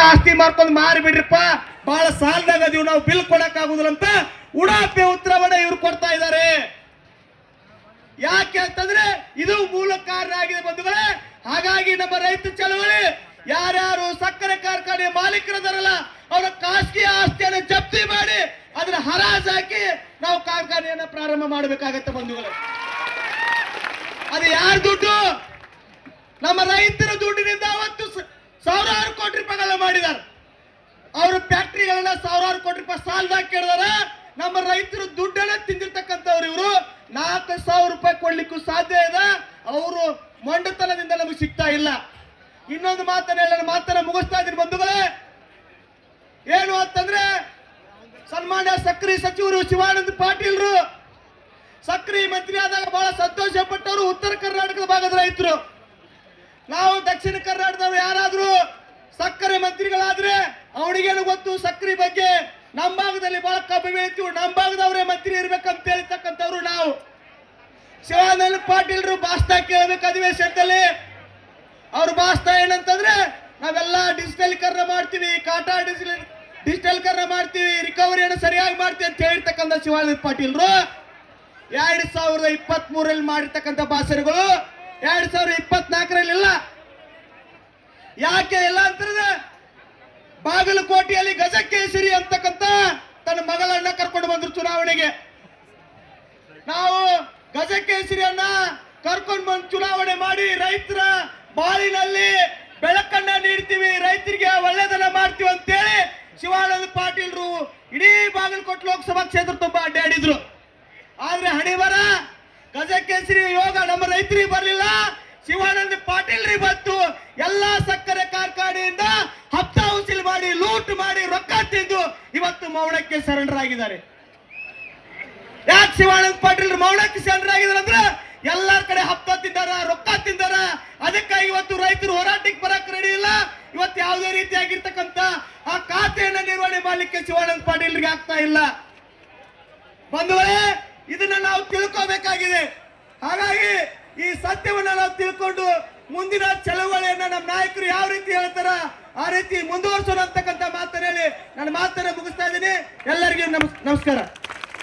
ಆಸ್ತಿ ಮಾರ್ಕೊಂಡು ಮಾರಿ ಬಿಡ್ರಿಪ್ಪ, ಬಹಳ ಸಾಲದಾಗ ಅದೀವಿ ನಾವು, ಬಿಲ್ ಕೊಡಕ್ ಆಗುದಿಲ್ಲ ಅಂತ ಉಡಾಪೆ ಉತ್ತರವನ್ನ ಇವ್ರು ಕೊಡ್ತಾ ಇದ್ದಾರೆ. ಯಾಕೆ ಅಂತಂದ್ರೆ ಇದು ಮೂಲ ಕಾರಣ ಆಗಿದೆ ಬಂಧುಗಳೇ. ಹಾಗಾಗಿ ನಮ್ಮ ರೈತ ಚಳವಳಿ ಯಾರ್ಯಾರು ಸಕ್ಕರೆ ಕಾರ್ಖಾನೆ ಮಾಲೀಕರದಾರಲ್ಲ ಅವರ ಖಾಸಗಿ ಆಸ್ತಿಯನ್ನು ಜಪ್ತಿ ಮಾಡಿ ಅದನ್ನ ಹರಾಜು ಹಾಕಿ ನಾವು ಕಾರ್ಖಾನೆಯನ್ನ ಪ್ರಾರಂಭ ಮಾಡಬೇಕಾಗತ್ತೆ ಬಂಧುಗಳೇ. ಅದು ಯಾರ ದುಡ್ಡು? ನಮ್ಮ ರೈತರ ದುಡ್ಡಿನಿಂದ ಅವತ್ತು ಸಾವಿರಾರು ಕೋಟಿ ರೂಪಾಯಿಗಳನ್ನ ಮಾಡಿದ್ದಾರೆ. ಅವರು ಫ್ಯಾಕ್ಟರಿಗಳನ್ನ ಸಾವಿರಾರು ಕೋಟಿ ರೂಪಾಯಿ ಸಾಲದಾಗ ಕೇಳಿದಾರ. ನಮ್ಮ ರೈತರ ದುಡ್ಡನ್ನ ತಿಂದಿರ್ತಕ್ಕಂಥವ್ರು ಇವರು 4,000 ರೂಪಾಯಿ ಕೊಡ್ಲಿಕ್ಕೂ ಸಾಧ್ಯ ಇದೆ. ಅವರು ಮೊಂಡತನದಿಂದ ನಮಗೆ ಸಿಗ್ತಾ ಇಲ್ಲ. ಇನ್ನೊಂದು ಮಾತನ್ನ ಮುಗಿಸ್ತಾ ಇದ್ದೀನಿ ಬಂಧುಗಳೇ. ಏನು ಅಂತಂದ್ರೆ ಸನ್ಮಾನ್ಯ ಸಕ್ರಿ ಸಚಿವರು ಶಿವಾನಂದ ಪಾಟೀಲ್ರು ಸಕ್ರಿ ಮಂತ್ರಿ ಆದಾಗ ಬಹಳ ಸಂತೋಷ ಪಟ್ಟವರು ಉತ್ತರ ಕರ್ನಾಟಕದ ಭಾಗದ ರೈತರು. ನಾವು ದಕ್ಷಿಣ ಕರ್ನಾಟಕದವರು ಯಾರಾದ್ರೂ ಸಕ್ಕರೆ ಮಂತ್ರಿಗಳಾದ್ರೆ ಅವನಿಗೇನು ಗೊತ್ತು ಸಕ್ರಿ ಬಗ್ಗೆ. ನಮ್ಮ ಭಾಗದಲ್ಲಿ ಬಹಳ ಕಬ್ಬು ಬೆಳಿತೀವಿ, ನಮ್ಮ ಭಾಗದವರೇ ಮಂತ್ರಿ ಇರ್ಬೇಕಂತ ಹೇಳ್ತಕ್ಕಂಥವ್ರು ನಾವು. ಶಿವಾನಂದ ಪಾಟೀಲ್ರು ಭಾಷಣ ಕೇಳಬೇಕು ಅಧಿವೇಶನದಲ್ಲಿ. ಅವ್ರ ಭಾಷಣ ಏನಂತಂದ್ರೆ ನಾವೆಲ್ಲ ಡಿಜಿಟಲೀಕರಣ ಮಾಡ್ತೀವಿ, ಕಾಟಾ ಡಿಜಿಟಲೀಕರಣ ಮಾಡ್ತೀವಿ, ರಿಕವರಿಯನ್ನು ಸರಿಯಾಗಿ ಮಾಡ್ತೀವಿ ಅಂತ ಹೇಳಿರ್ತಕ್ಕಂಥ ಶಿವಾನಂದ ಪಾಟೀಲ್ರು 2023ರಲ್ಲಿ ಮಾಡಿರ್ತಕ್ಕಂಥ ಭಾಷಣಗಳು 2024ರಲ್ಲಿ ಇಲ್ಲ. ಯಾಕೆ ಇಲ್ಲ ಅಂತಂದ್ರೆ ಬಾಗಲಕೋಟೆಯಲ್ಲಿ ಗಜಕೇಸರಿ ಅಂತಕ್ಕಂಥ ತನ್ನ ಮಗಳನ್ನ ಕರ್ಕೊಂಡು ಬಂದ್ರು ಚುನಾವಣೆಗೆ. ನಾವು ಗಜಕೇಸರಿಯನ್ನ ಕರ್ಕೊಂಡು ಬಂದು ಚುನಾವಣೆ ಮಾಡಿ ರೈತರ ಬಾಳಿನಲ್ಲಿ ಬೆಳಕನ್ನ ನೀಡ್ತೀವಿ, ರೈತರಿಗೆ ಒಳ್ಳೆದನ್ನ ಮಾಡ್ತೀವಿ ಅಂತೇಳಿ ಶಿವಾನಂದ ಪಾಟೀಲ್ರು ಇಡೀ ಬಾಗಲಕೋಟೆ ಲೋಕಸಭಾ ಕ್ಷೇತ್ರ ತುಂಬಾ ಅಡ್ಡಾಡಿದ್ರು. ಆದ್ರೆ ಹಣಿಬರ ಗಜಕೇಸರಿ ಯೋಗ ನಮ್ಮ ರೈತರಿಗೆ ಬರಲಿಲ್ಲ, ಶಿವಾನಂದ ಪಾಟೀಲ್ರಿಗೆ ಬಂತು. ಎಲ್ಲಾ ಸಕ್ಕರೆ ಕಾರ್ಖಾನೆಯಿಂದ ಹಪ್ತಾ ವಸೂಲಿ ಮಾಡಿ ಲೂಟ್ ಮಾಡಿ ರೊಕ್ಕ ತಿಂದು ಇವತ್ತು ಮೌನಕ್ಕೆ ಸರೆಂಡರ್ ಆಗಿದ್ದಾರೆ. ಯಾಕೆ ಶಿವಾನಂದ ಪಾಟೀಲ್ ಮೌನಕ್ಕೆ ಸರೆಂಡರ್ ಆಗಿದ್ದಾರೆ ಅಂದ್ರೆ ಎಲ್ಲಾರ ಕಡೆ ಹಪ್ತಾ ತಿಂದಾರ, ರೊಕ್ಕ ತಿಂದಾರ. ಅದಕ್ಕಾಗಿ ಇವತ್ತು ರೈತರು ಹೋರಾಟಕ್ಕೆ ಬರಕ್ ರೆಡಿ ಇಲ್ಲ. ಇವತ್ತು ಯಾವುದೇ ರೀತಿಯಾಗಿರ್ತಕ್ಕಂಥ ಆ ಖಾತೆಯನ್ನ ನಿರ್ವಹಣೆ ಮಾಡ್ಲಿಕ್ಕೆ ಶಿವಾನಂದ ಪಾಟೀಲ್ರಿಗೆ ಆಗ್ತಾ ಇಲ್ಲ. ಬಂಧುಗಳೇ, ಇದನ್ನ ನಾವು ತಿಳ್ಕೋಬೇಕಾಗಿದೆ. ಹಾಗಾಗಿ ಈ ಸತ್ಯವನ್ನ ನಾವು ತಿಳ್ಕೊಂಡು ಮುಂದಿನ ಚಳವಳಿಯನ್ನ ನಮ್ಮ ನಾಯಕರು ಯಾವ ರೀತಿ ಹೇಳ್ತಾರ ಆ ರೀತಿ ಮುಂದುವರಿಸೋಣ ಅಂತಕ್ಕಂಥ ಮಾತನ್ನ ಹೇಳಿ ನನ್ನ ಮಾತನ್ನ ಮುಗಿಸ್ತಾ ಇದ್ದೀನಿ. ಎಲ್ಲರಿಗೂ ನಮಸ್ಕಾರ.